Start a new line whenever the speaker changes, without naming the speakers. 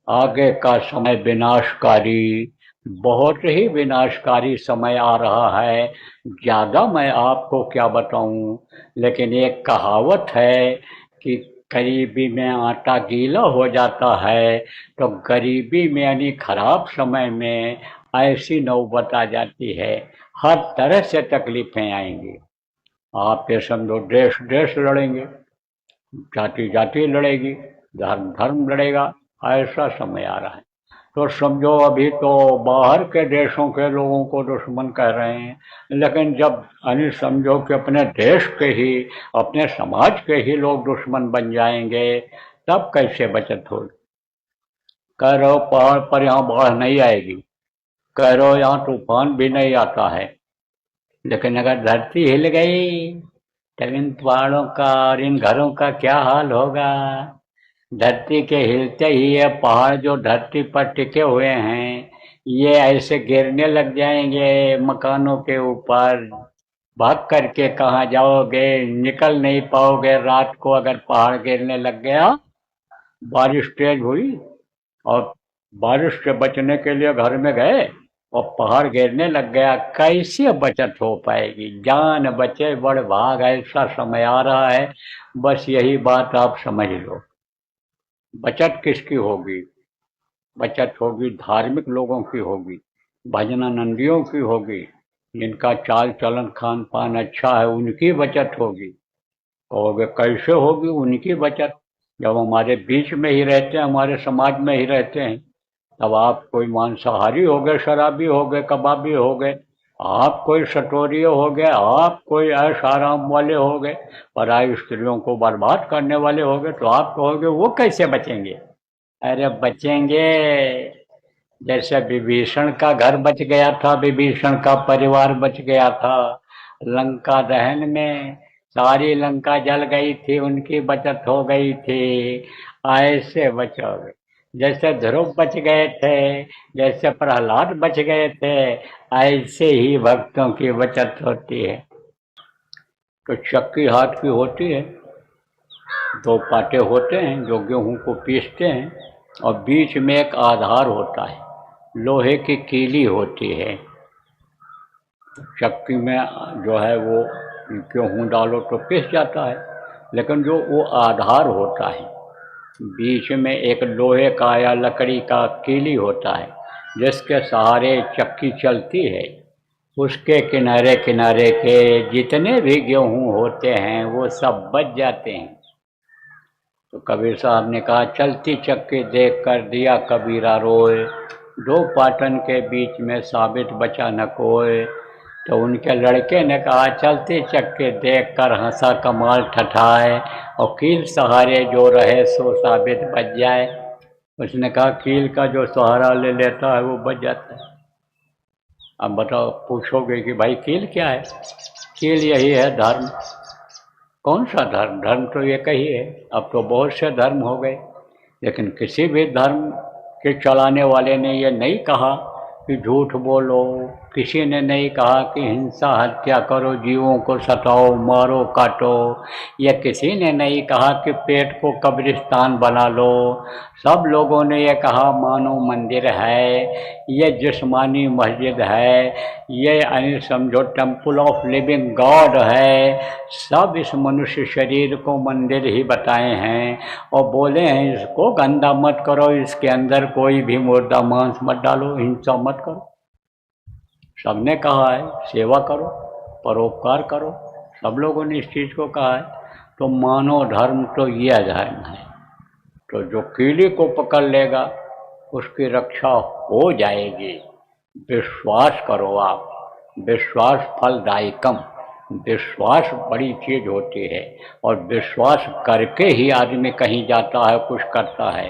आगे का समय विनाशकारी, बहुत ही विनाशकारी समय आ रहा है। ज़्यादा मैं आपको क्या बताऊं, लेकिन एक कहावत है कि गरीबी में आटा गीला हो जाता है। तो गरीबी में यानी खराब समय में ऐसी नौबत आ जाती है, हर तरह से तकलीफें आएंगी। आप ये समझो, देश देश लड़ेंगे, जाति जाति लड़ेगी, धर्म धर्म लड़ेगा, ऐसा समय आ रहा है। तो समझो, अभी तो बाहर के देशों के लोगों को दुश्मन कह रहे हैं, लेकिन जब यानी समझो कि अपने देश के ही, अपने समाज के ही लोग दुश्मन बन जाएंगे, तब कैसे बचत होगी। कह रहे हो पहाड़ पर यहाँ बाढ़ नहीं आएगी, कह रहे हो यहाँ तूफान भी नहीं आता है, लेकिन अगर धरती हिल गई तब इन पहाड़ों का और इन घरों का क्या हाल होगा। धरती के हिलते ही ये पहाड़ जो धरती पर टिके हुए हैं, ये ऐसे गिरने लग जाएंगे मकानों के ऊपर। भाग करके कहाँ जाओगे, निकल नहीं पाओगे रात को अगर पहाड़ गिरने लग गया। बारिश तेज हुई और बारिश से बचने के लिए घर में गए और पहाड़ गिरने लग गया, कैसे बचत हो पाएगी। जान बचे बड़ भाग, ऐसा समय आ रहा है। बस यही बात आप समझ लो। बचत किसकी होगी? बचत होगी धार्मिक लोगों की होगी, भजनानंदियों की होगी, जिनका चाल चलन खान पान अच्छा है, उनकी बचत होगी। कहोगे कैसे होगी उनकी बचत? जब हमारे बीच में ही रहते हैं, हमारे समाज में ही रहते हैं। तब आप कोई मांसाहारी हो गए, शराबी हो गए, कबाबी हो गए, आप कोई सटोरिये हो गए, आप कोई ऐश आराम वाले हो गए, पराई स्त्रियों को बर्बाद करने वाले हो गए, तो आप कहोगे वो कैसे बचेंगे। अरे बचेंगे। जैसे विभीषण का घर बच गया था, विभीषण का परिवार बच गया था लंका दहन में, सारी लंका जल गई थी, उनकी बचत हो गई थी। ऐसे बचोगे। जैसे ध्रुव बच गए थे, जैसे प्रहलाद बच गए थे, ऐसे ही भक्तों की बचत होती है। तो चक्की हाथ की होती है, दो पाटे होते हैं जो गेहूं को पीसते हैं, और बीच में एक आधार होता है, लोहे की कीली होती है। चक्की में जो है वो गेहूं डालो तो पिस जाता है, लेकिन जो वो आधार होता है, बीच में एक लोहे का या लकड़ी का कीली होता है, जिसके सहारे चक्की चलती है, उसके किनारे किनारे के जितने भी गेहूं होते हैं वो सब बच जाते हैं। तो कबीर साहब ने कहा, चलती चक्की देख कर दिया कबीरा रोए, दो पाटन के बीच में साबित बचा न कोय। तो उनके लड़के ने कहा, चलती चक्की देख कर हंसा कमाल ठठाए, और कील सहारे जो रहे सो साबित बच जाए। उसने कहा, कील का जो सहारा ले लेता है वो बच जाता है। अब बताओ, पूछोगे कि भाई कील क्या है? कील यही है धर्म। कौन सा धर्म? धर्म तो एक ही है। अब तो बहुत से धर्म हो गए, लेकिन किसी भी धर्म के चलाने वाले ने ये नहीं कहा कि झूठ बोलो, किसी ने नहीं कहा कि हिंसा हत्या करो, जीवों को सताओ मारो काटो, या किसी ने नहीं कहा कि पेट को कब्रिस्तान बना लो। सब लोगों ने ये कहा मानो मंदिर है, ये जिस्मानी मस्जिद है, ये यानी समझो टेम्पल ऑफ लिविंग गॉड है। सब इस मनुष्य शरीर को मंदिर ही बताए हैं, और बोले हैं इसको गंदा मत करो, इसके अंदर कोई भी मुर्दा मांस मत डालो, हिंसा मत करो। सबने कहा है सेवा करो, परोपकार करो, सब लोगों ने इस चीज़ को कहा है। तो मानव धर्म तो यह धर्म है। तो जो कीड़ी को पकड़ लेगा उसकी रक्षा हो जाएगी। विश्वास करो आप, विश्वास फलदायकम। विश्वास बड़ी चीज होती है, और विश्वास करके ही आदमी कहीं जाता है, कुछ करता है।